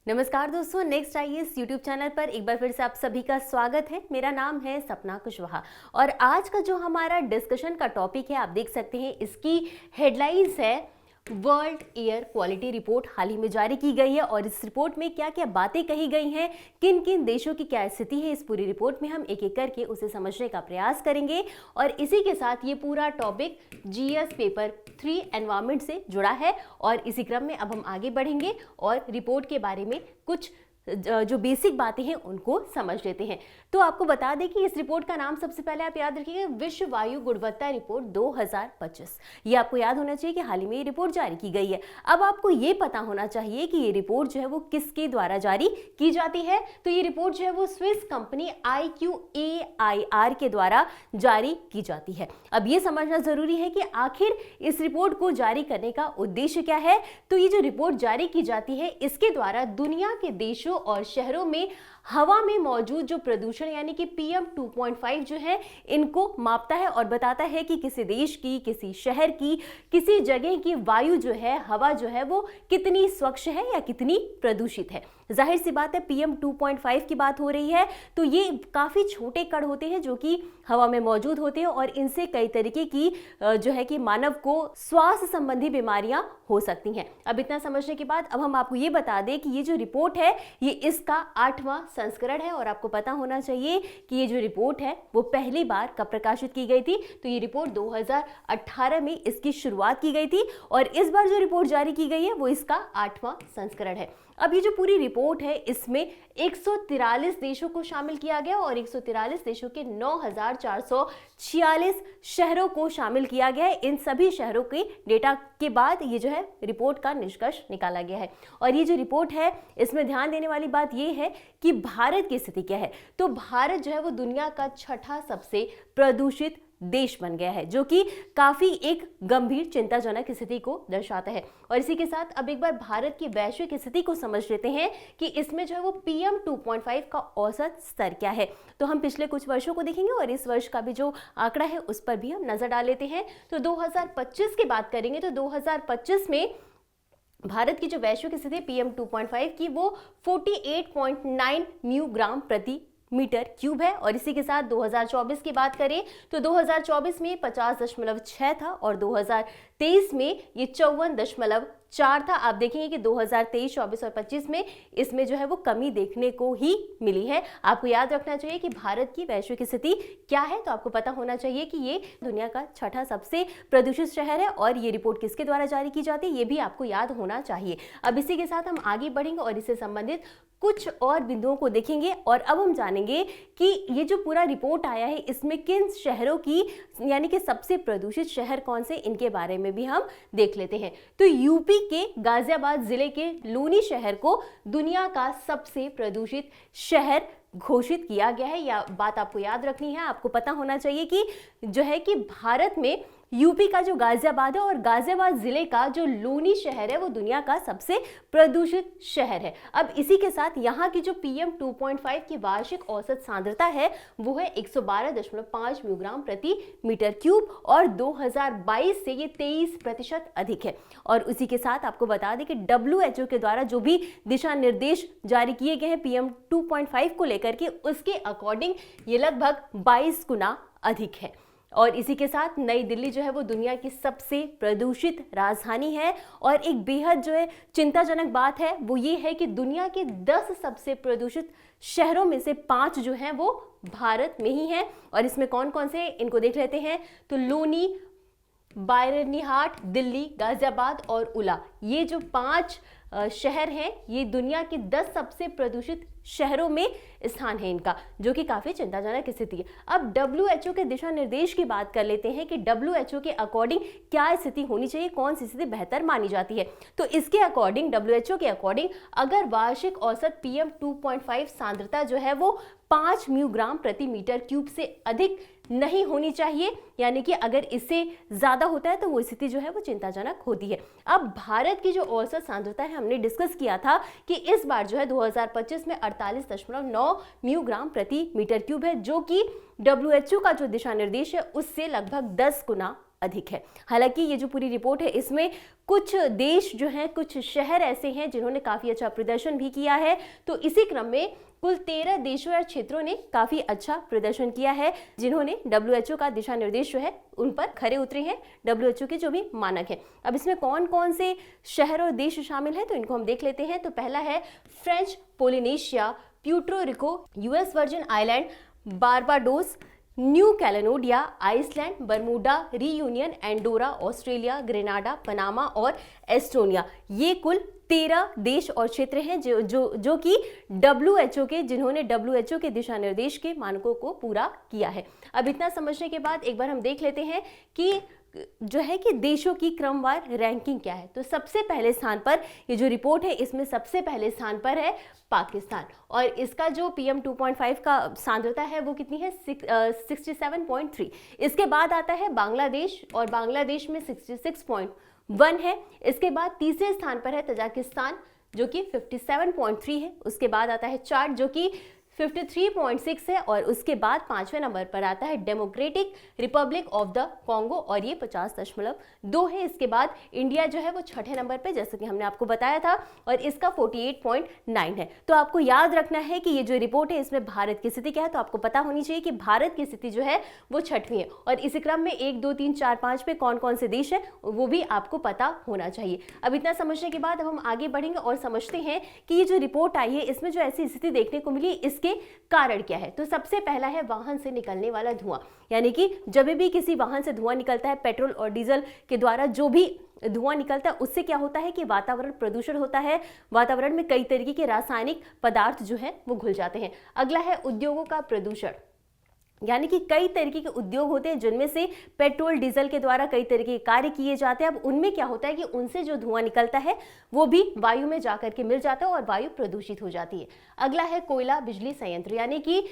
नमस्कार दोस्तों, next IAS YouTube channel पर एक बार फिर से आप सभी का स्वागत है। मेरा नाम है सपना कुशवाहा और आज का जो हमारा डिस्कशन का टॉपिक है, आप देख सकते हैं इसकी हेडलाइंस है वर्ल्ड एयर क्वालिटी रिपोर्ट हाल ही में जारी की गई है और इस रिपोर्ट में क्या क्या बातें कही गई हैं, किन किन देशों की क्या स्थिति है, इस पूरी रिपोर्ट में हम एक एक करके उसे समझने का प्रयास करेंगे। और इसी के साथ ये पूरा टॉपिक जीएस पेपर 3 एनवायरमेंट से जुड़ा है और इसी क्रम में अब हम आगे बढ़ेंगे और रिपोर्ट के बारे में कुछ जो बेसिक बातें हैं उनको समझ लेते हैं। तो आपको बता दें कि इस रिपोर्ट का नाम सबसे पहले आप याद रखिएगा विश्व वायु गुणवत्ता रिपोर्ट 2025। ये आपको याद होना चाहिए कि हाल ही में ये रिपोर्ट जारी की गई है। अब आपको ये पता होना चाहिए कि ये रिपोर्ट जो है वो किसके द्वारा जारी की जाती है। तो ये रिपोर्ट जो है वो स्विस कंपनी IQAIR के द्वारा जारी की जाती है। अब ये समझना जरूरी है कि आखिर इस रिपोर्ट को जारी करने का उद्देश्य क्या है। तो ये जो रिपोर्ट जारी की जाती है इसके द्वारा दुनिया के देशों और शहरों में हवा में मौजूद जो प्रदूषण यानी कि PM 2.5 जो है इनको मापता है और बताता है कि किसी देश की, किसी शहर की, किसी जगह की वायु जो है, हवा जो है वो कितनी स्वच्छ है या कितनी प्रदूषित है। जाहिर सी बात है PM 2.5 की बात हो रही है तो ये काफ़ी छोटे कण होते हैं जो कि हवा में मौजूद होते हैं और इनसे कई तरीके की जो है कि मानव को स्वास्थ्य संबंधी बीमारियां हो सकती हैं। अब इतना समझने के बाद अब हम आपको ये बता दें कि ये जो रिपोर्ट है ये इसका 8वां संस्करण है और आपको पता होना चाहिए कि ये जो रिपोर्ट है वो पहली बार कब प्रकाशित की गई थी। तो ये रिपोर्ट 2018 में इसकी शुरुआत की गई थी और इस बार जो रिपोर्ट जारी की गई है वो इसका 8वां संस्करण है। अब ये जो पूरी रिपोर्ट है इसमें 143 देशों को शामिल किया गया और 143 देशों के 9,446 शहरों को शामिल किया गया है। इन सभी शहरों के डेटा के बाद ये जो है रिपोर्ट का निष्कर्ष निकाला गया है। और ये जो रिपोर्ट है इसमें ध्यान देने वाली बात ये है कि भारत की स्थिति क्या है। तो भारत जो है वो दुनिया का 6ठा सबसे प्रदूषित देश बन गया है, जो कि काफी एक गंभीर चिंताजनक स्थिति को दर्शाता है। और इसी के साथ अब एक बार भारत की वैश्विक स्थिति को समझ लेते हैं कि इसमें जो है वो PM 2.5 का औसत स्तर क्या है। तो हम पिछले कुछ वर्षों को देखेंगे और इस वर्ष का भी जो आंकड़ा है उस पर भी हम नजर डाल लेते हैं। तो 2025 की बात करेंगे तो 2025 में भारत की जो वैश्विक स्थिति PM 2.5 की वो 48.9 म्यूग्राम प्रति मीटर क्यूब है। और इसी के साथ 2024 की बात करें तो 2024 में 50.6 था और 2023 में ये 54.4 था। आप देखेंगे कि 2023, 24 और 25 में इसमें जो है वो कमी देखने को ही मिली है। आपको याद रखना चाहिए कि भारत की वैश्विक स्थिति क्या है। तो आपको पता होना चाहिए कि ये दुनिया का 6ठा सबसे प्रदूषित शहर है और ये रिपोर्ट किसके द्वारा जारी की जाती है ये भी आपको याद होना चाहिए। अब इसी के साथ हम आगे बढ़ेंगे और इससे संबंधित कुछ और बिंदुओं को देखेंगे और अब हम जानेंगे कि ये जो पूरा रिपोर्ट आया है इसमें किन शहरों की यानी कि सबसे प्रदूषित शहर कौन से, इनके बारे में भी हम देख लेते हैं। तो यूपी के गाजियाबाद जिले के लूनी शहर को दुनिया का सबसे प्रदूषित शहर घोषित किया गया है। या बात आपको याद रखनी है, आपको पता होना चाहिए कि जो है कि भारत में यूपी का जो गाजियाबाद है और गाजियाबाद जिले का जो लूनी शहर है वो दुनिया का सबसे प्रदूषित शहर है। अब इसी के साथ यहाँ की जो PM 2.5 की वार्षिक औसत सांद्रता है वो है 112.5 म्यूग्राम प्रति मीटर क्यूब और 2022 से ये 23% अधिक है। और उसी के साथ आपको बता दें कि WHO के द्वारा जो भी दिशा निर्देश जारी किए गए हैं PM 2.5 को लेकर के, उसके अकॉर्डिंग ये लगभग 22 गुना अधिक है। और इसी के साथ नई दिल्ली जो है वो दुनिया की सबसे प्रदूषित राजधानी है। और एक बेहद जो है चिंताजनक बात है वो ये है कि दुनिया के 10 सबसे प्रदूषित शहरों में से 5 जो हैं वो भारत में ही हैं। और इसमें कौन कौन से इनको देख लेते हैं। तो लूनी, बायरनीहाट, दिल्ली, गाजियाबाद और उला, ये जो 5 शहर हैं ये दुनिया के 10 सबसे प्रदूषित शहरों में स्थान है इनका, जो कि काफी चिंताजनक स्थिति है। अब WHO के दिशा निर्देश की बात कर लेते हैं कि WHO के अकॉर्डिंग क्या स्थिति होनी चाहिए, कौन सी स्थिति बेहतर मानी जाती है। तो इसके अकॉर्डिंग, WHO के अकॉर्डिंग, अगर वार्षिक औसत PM 2.5 सांद्रता जो है वो 5 म्यूग्राम प्रति मीटर क्यूब से अधिक नहीं होनी चाहिए, यानी कि अगर इससे ज्यादा होता है तो वो स्थिति जो है वो चिंताजनक होती है। अब भारत की जो औसत सांद्रता है हमने डिस्कस किया था कि इस बार जो है 2025 में 48.9 म्यूग्राम प्रति मीटर क्यूब है, जो कि WHO का जो दिशा निर्देश है उससे लगभग 10 गुना अधिक है। हालांकि ये जो पूरी रिपोर्ट है इसमें कुछ देश जो हैं, कुछ शहर ऐसे हैं जिन्होंने काफ़ी अच्छा प्रदर्शन भी किया है। तो इसी क्रम में कुल 13 देशों या क्षेत्रों ने काफ़ी अच्छा प्रदर्शन किया है, जिन्होंने WHO का दिशा निर्देश जो है उन पर खरे उतरे हैं, WHO के जो भी मानक हैं। अब इसमें कौन कौन से शहर और देश शामिल हैं तो इनको हम देख लेते हैं। तो पहला है French Polynesia, Puerto Rico, US Virgin Island, Barbados, New Caledonia, Iceland, Bermuda, Reunion, Andorra, Australia, Grenada, Panama और एस्टोनिया। ये कुल 13 देश और क्षेत्र हैं जो कि WHO के, जिन्होंने WHO के दिशा निर्देश के मानकों को पूरा किया है। अब इतना समझने के बाद एक बार हम देख लेते हैं कि जो है कि देशों की क्रमवार रैंकिंग क्या है। तो सबसे पहले स्थान पर ये जो रिपोर्ट है इसमें सबसे पहले स्थान पर है पाकिस्तान, और इसका जो PM 2.5 का सांद्रता है वो कितनी है, 67.3। इसके बाद आता है बांग्लादेश, और बांग्लादेश में 66.1 है। इसके बाद तीसरे स्थान पर है तजाकिस्तान जो कि 57.3 है। उसके बाद आता है चाड जो कि 53.6 है, और उसके बाद 5वें नंबर पर आता है democratic Republic of the Congo, और ये 50.2 है। इसके बाद इंडिया जो है वो 6ठे नंबर पे, जैसे कि हमने आपको बताया था, और इसका 48.9 है। तो आपको याद रखना है कि ये जो रिपोर्ट है इसमें भारत की स्थिति क्या है, तो आपको पता होनी चाहिए कि भारत की स्थिति जो है वो 6वीं है, और इसी क्रम में 1, 2, 3, 4, 5 पे कौन कौन से देश है वो भी आपको पता होना चाहिए। अब इतना समझने के बाद अब हम आगे बढ़ेंगे और समझते हैं कि ये जो रिपोर्ट आई है इसमें जो ऐसी स्थिति देखने को मिली इसके कारण क्या है। तो सबसे पहला है वाहन से निकलने वाला धुआं, यानी कि जब भी किसी वाहन से धुआं निकलता है, पेट्रोल और डीजल के द्वारा जो भी धुआं निकलता है, उससे क्या होता है कि वातावरण प्रदूषण होता है। वातावरण में कई तरीके के रासायनिक पदार्थ जो है वो घुल जाते हैं। अगला है उद्योगों का प्रदूषण, यानी कि कई तरीके के उद्योग होते हैं जिनमें से पेट्रोल डीजल के द्वारा कई तरीके के कार्य किए जाते हैं। अब उनमें क्या होता है कि उनसे जो धुआं निकलता है वो भी वायु में जाकर के मिल जाता है और वायु प्रदूषित हो जाती है। अगला है कोयला बिजली संयंत्र, यानी कि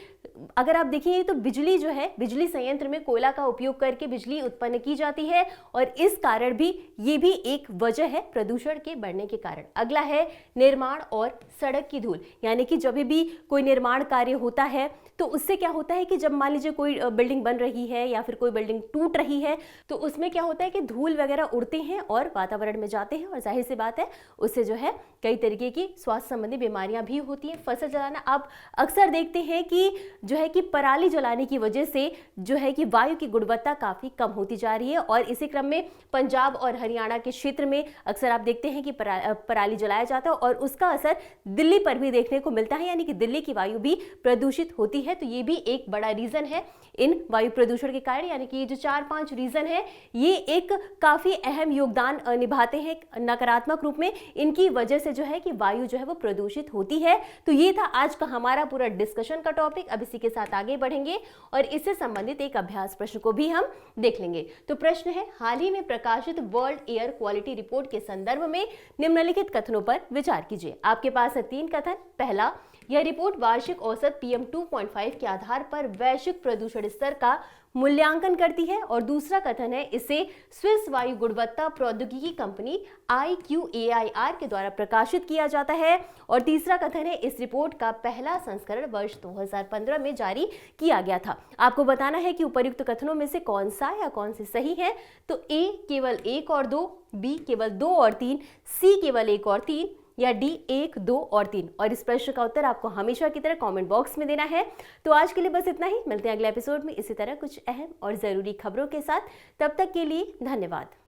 अगर आप देखिए तो बिजली जो है, बिजली संयंत्र में कोयला का उपयोग करके बिजली उत्पन्न की जाती है, और इस कारण भी ये भी एक वजह है प्रदूषण के बढ़ने के कारण। अगला है निर्माण और सड़क की धूल, यानी कि जब भी कोई निर्माण कार्य होता है तो उससे क्या होता है कि जब मान लीजिए कोई बिल्डिंग बन रही है या फिर कोई बिल्डिंग टूट रही है तो उसमें क्या होता है कि धूल वगैरह उड़ते हैं और वातावरण में जाते हैं, और जाहिर सी बात है उससे जो है कई तरीके की स्वास्थ्य संबंधी बीमारियां भी होती हैं। फसल जलाना आप अक्सर देखते हैं कि जो है कि पराली जलाने की वजह से जो है कि वायु की गुणवत्ता काफ़ी कम होती जा रही है, और इसी क्रम में पंजाब और हरियाणा के क्षेत्र में अक्सर आप देखते हैं कि पराली जलाया जाता है और उसका असर दिल्ली पर भी देखने को मिलता है, यानी कि दिल्ली की वायु भी प्रदूषित होती है। तो ये भी एक बड़ा रीजन है इन वायु प्रदूषण के कारण, यानी कि ये जो 4-5 रीजन है ये एक काफी अहम योगदान निभाते हैं नकारात्मक रूप में। इनकी वजह से जो है कि वायु जो है वो प्रदूषित होती है। तो ये था आज का हमारा पूरा डिस्कशन का टॉपिक। अब इसी के साथ आगे बढ़ेंगे और इससे संबंधित एक अभ्यास प्रश्न को भी हम देख लेंगे। तो प्रश्न है, हाल ही में प्रकाशित वर्ल्ड एयर क्वालिटी रिपोर्ट के संदर्भ में निम्नलिखित कथनों पर विचार कीजिए। आपके पास है 3 कथन। पहला, यह रिपोर्ट वार्षिक औसत PM 2.5 के आधार पर वैश्विक प्रदूषण स्तर का मूल्यांकन करती है। और दूसरा कथन है, इसे स्विस वायु गुणवत्ता प्रौद्योगिकी कंपनी IQAIR के द्वारा प्रकाशित किया जाता है। और तीसरा कथन है, इस रिपोर्ट का पहला संस्करण वर्ष 2015 में जारी किया गया था। आपको बताना है कि उपर्युक्त कथनों में से कौन सा या कौन से सही है। तो A केवल 1 और 2, B केवल 2 और 3, C केवल 1 और 3, या D 1, 2 और 3। और इस प्रश्न का उत्तर आपको हमेशा की तरह कमेंट बॉक्स में देना है। तो आज के लिए बस इतना ही। मिलते हैं अगले एपिसोड में इसी तरह कुछ अहम और ज़रूरी खबरों के साथ। तब तक के लिए धन्यवाद।